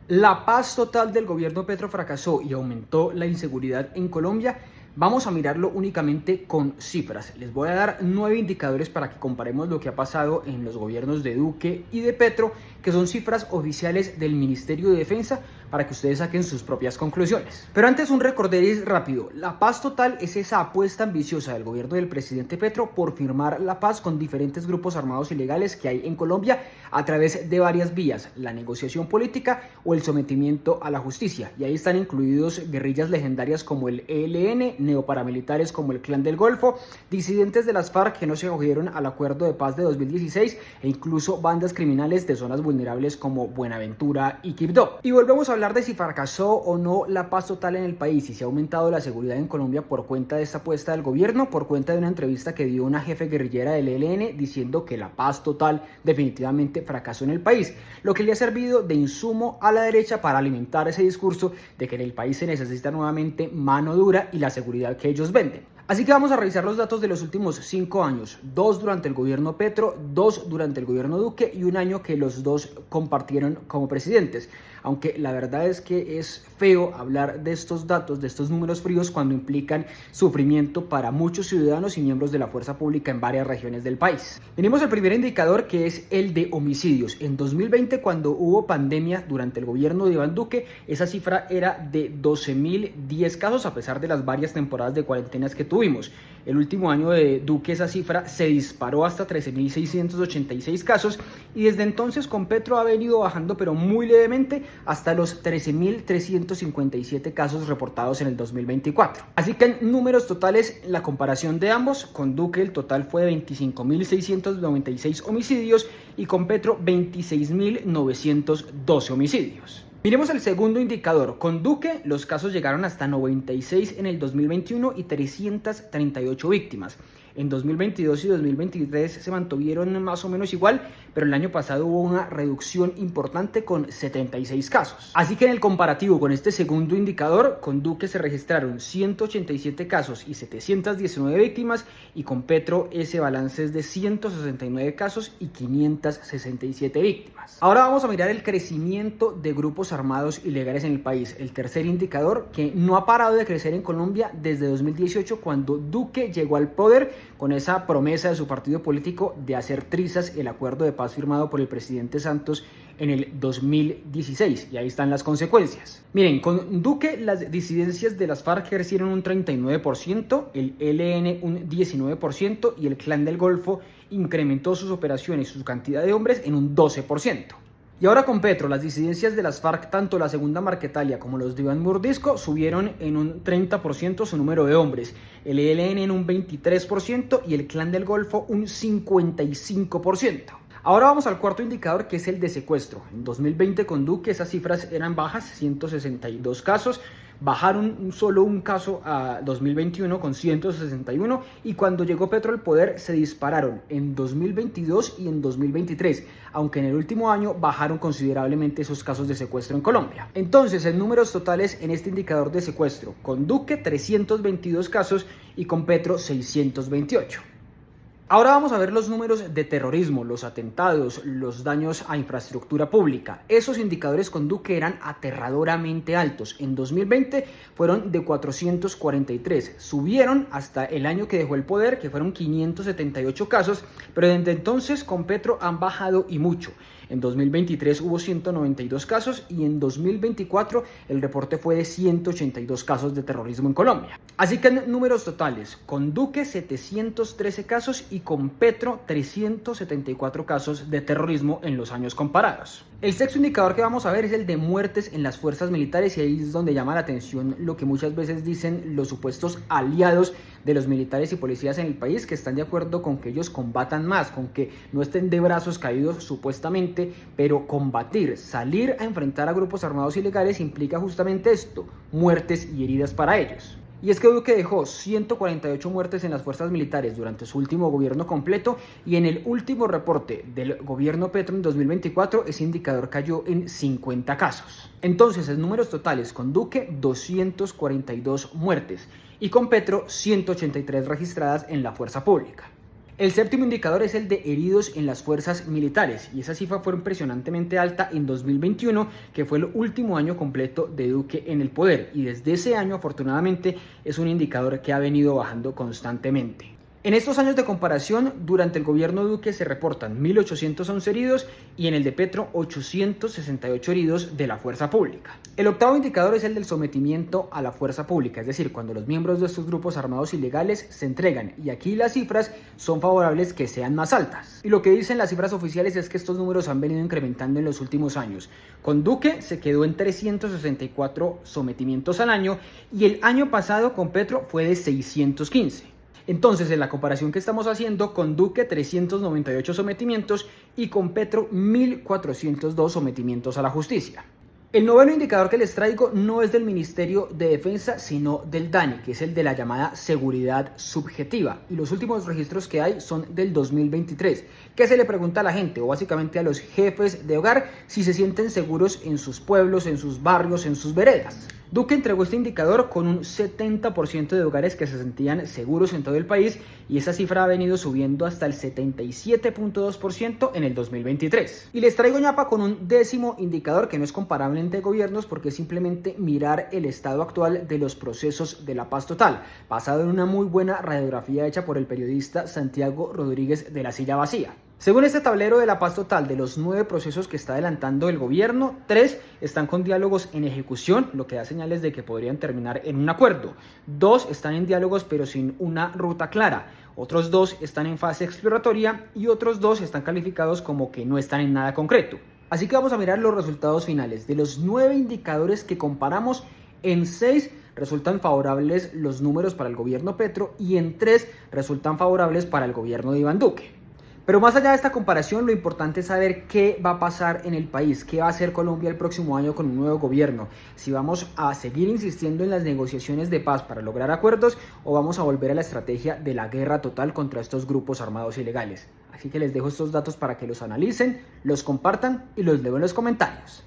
La paz total del gobierno Petro fracasó y aumentó la inseguridad en Colombia. Vamos a mirarlo únicamente con cifras. Les voy a dar 9 indicadores para que comparemos lo que ha pasado en los gobiernos de Duque y de Petro, que son cifras oficiales del Ministerio de Defensa, para que ustedes saquen sus propias conclusiones. Pero antes un recorderis rápido. La paz total es esa apuesta ambiciosa del gobierno del presidente Petro por firmar la paz con diferentes grupos armados ilegales que hay en Colombia a través de varias vías: la negociación política o el sometimiento a la justicia. Y ahí están incluidos guerrillas legendarias como el ELN, neoparamilitares como el Clan del Golfo, disidentes de las FARC que no se acogieron al acuerdo de paz de 2016 e incluso bandas criminales de zonas vulnerables como Buenaventura y Quibdó. Y volvemos a hablar de si fracasó o no la paz total en el país y si ha aumentado la seguridad en Colombia por cuenta de esta apuesta del gobierno, por cuenta de una entrevista que dio una jefe guerrillera del ELN diciendo que la paz total definitivamente fracasó en el país, lo que le ha servido de insumo a la derecha para alimentar ese discurso de que en el país se necesita nuevamente mano dura y la seguridad que ellos venden. Así que vamos a revisar los datos de los últimos 5 años, 2 durante el gobierno Petro, 2 durante el gobierno Duque y un año que los dos compartieron como presidentes. Aunque la verdad es que es feo hablar de estos datos, de estos números fríos, cuando implican sufrimiento para muchos ciudadanos y miembros de la fuerza pública en varias regiones del país. Tenemos el primer indicador, que es el de homicidios. En 2020, cuando hubo pandemia durante el gobierno de Iván Duque, esa cifra era de 12.010 casos, a pesar de las varias temporadas de cuarentenas que tuvimos. El último año de Duque esa cifra se disparó hasta 13.686 casos y desde entonces con Petro ha venido bajando, pero muy levemente, hasta los 13.357 casos reportados en el 2024. Así que en números totales, la comparación de ambos, con Duque el total fue de 25.696 homicidios y con Petro 26.912 homicidios. Miremos el segundo indicador. Con Duque los casos llegaron hasta 96 en el 2021 y 338 víctimas. En 2022 y 2023 se mantuvieron más o menos igual, pero el año pasado hubo una reducción importante con 76 casos. Así que en el comparativo con este segundo indicador, con Duque se registraron 187 casos y 719 víctimas, y con Petro ese balance es de 169 casos y 567 víctimas. Ahora vamos a mirar el crecimiento de grupos armados ilegales en el país, el tercer indicador, que no ha parado de crecer en Colombia desde 2018, cuando Duque llegó al poder con esa promesa de su partido político de hacer trizas el acuerdo de paz firmado por el presidente Santos en el 2016, y ahí están las consecuencias. Miren, con Duque las disidencias de las FARC crecieron un 39%, el ELN un 19% y el Clan del Golfo incrementó sus operaciones y su cantidad de hombres en un 12%. Y ahora con Petro, las disidencias de las FARC, tanto la Segunda Marquetalia como los de Iván Mordisco, subieron en un 30% su número de hombres, el ELN en un 23% y el Clan del Golfo un 55%. Ahora vamos al cuarto indicador, que es el de secuestro. En 2020 con Duque esas cifras eran bajas, 162 casos. Bajaron solo un caso a 2021 con 161, y cuando llegó Petro al poder se dispararon en 2022 y en 2023, aunque en el último año bajaron considerablemente esos casos de secuestro en Colombia. Entonces, en números totales en este indicador de secuestro, con Duque 322 casos y con Petro 628. Ahora vamos a ver los números de terrorismo, los atentados, los daños a infraestructura pública. Esos indicadores con Duque eran aterradoramente altos. En 2020 fueron de 443, subieron hasta el año que dejó el poder, que fueron 578 casos, pero desde entonces con Petro han bajado y mucho. En 2023 hubo 192 casos y en 2024 el reporte fue de 182 casos de terrorismo en Colombia. Así que en números totales, con Duque 713 casos y con Petro 374 casos de terrorismo en los años comparados. El sexto indicador que vamos a ver es el de muertes en las fuerzas militares, y ahí es donde llama la atención lo que muchas veces dicen los supuestos aliados de los militares y policías en el país, que están de acuerdo con que ellos combatan más, con que no estén de brazos caídos supuestamente, pero combatir, salir a enfrentar a grupos armados ilegales implica justamente esto: muertes y heridas para ellos. Y es que Duque dejó 148 muertes en las fuerzas militares durante su último gobierno completo, y en el último reporte del gobierno Petro en 2024 ese indicador cayó en 50 casos. Entonces, en números totales, con Duque 242 muertes y con Petro 183 registradas en la fuerza pública. El séptimo indicador es el de heridos en las fuerzas militares, y esa cifra fue impresionantemente alta en 2021, que fue el último año completo de Duque en el poder, y desde ese año afortunadamente es un indicador que ha venido bajando constantemente. En estos años de comparación, durante el gobierno Duque se reportan 1.811 heridos y en el de Petro 868 heridos de la fuerza pública. El octavo indicador es el del sometimiento a la fuerza pública, es decir, cuando los miembros de estos grupos armados ilegales se entregan, y aquí las cifras son favorables que sean más altas. Y lo que dicen las cifras oficiales es que estos números han venido incrementando en los últimos años. Con Duque se quedó en 364 sometimientos al año y el año pasado con Petro fue de 615. Entonces, en la comparación que estamos haciendo, con Duque 398 sometimientos y con Petro 1.402 sometimientos a la justicia. El noveno indicador que les traigo no es del Ministerio de Defensa, sino del DANE, que es el de la llamada seguridad subjetiva. Y los últimos registros que hay son del 2023, que se le pregunta a la gente, o básicamente a los jefes de hogar, si se sienten seguros en sus pueblos, en sus barrios, en sus veredas. Duque entregó este indicador con un 70% de hogares que se sentían seguros en todo el país, y esa cifra ha venido subiendo hasta el 77.2% en el 2023. Y les traigo ñapa con un décimo indicador que no es comparable entre gobiernos, porque es simplemente mirar el estado actual de los procesos de la paz total, basado en una muy buena radiografía hecha por el periodista Santiago Rodríguez de La Silla Vacía. Según este tablero de la paz total, de los 9 procesos que está adelantando el gobierno, 3 están con diálogos en ejecución, lo que da señales de que podrían terminar en un acuerdo. 2 están en diálogos pero sin una ruta clara. Otros 2 están en fase exploratoria y otros 2 están calificados como que no están en nada concreto. Así que vamos a mirar los resultados finales. De los 9 indicadores que comparamos, en 6 resultan favorables los números para el gobierno Petro y en 3 resultan favorables para el gobierno de Iván Duque. Pero más allá de esta comparación, lo importante es saber qué va a pasar en el país, qué va a hacer Colombia el próximo año con un nuevo gobierno, si vamos a seguir insistiendo en las negociaciones de paz para lograr acuerdos o vamos a volver a la estrategia de la guerra total contra estos grupos armados ilegales. Así que les dejo estos datos para que los analicen, los compartan y los leo en los comentarios.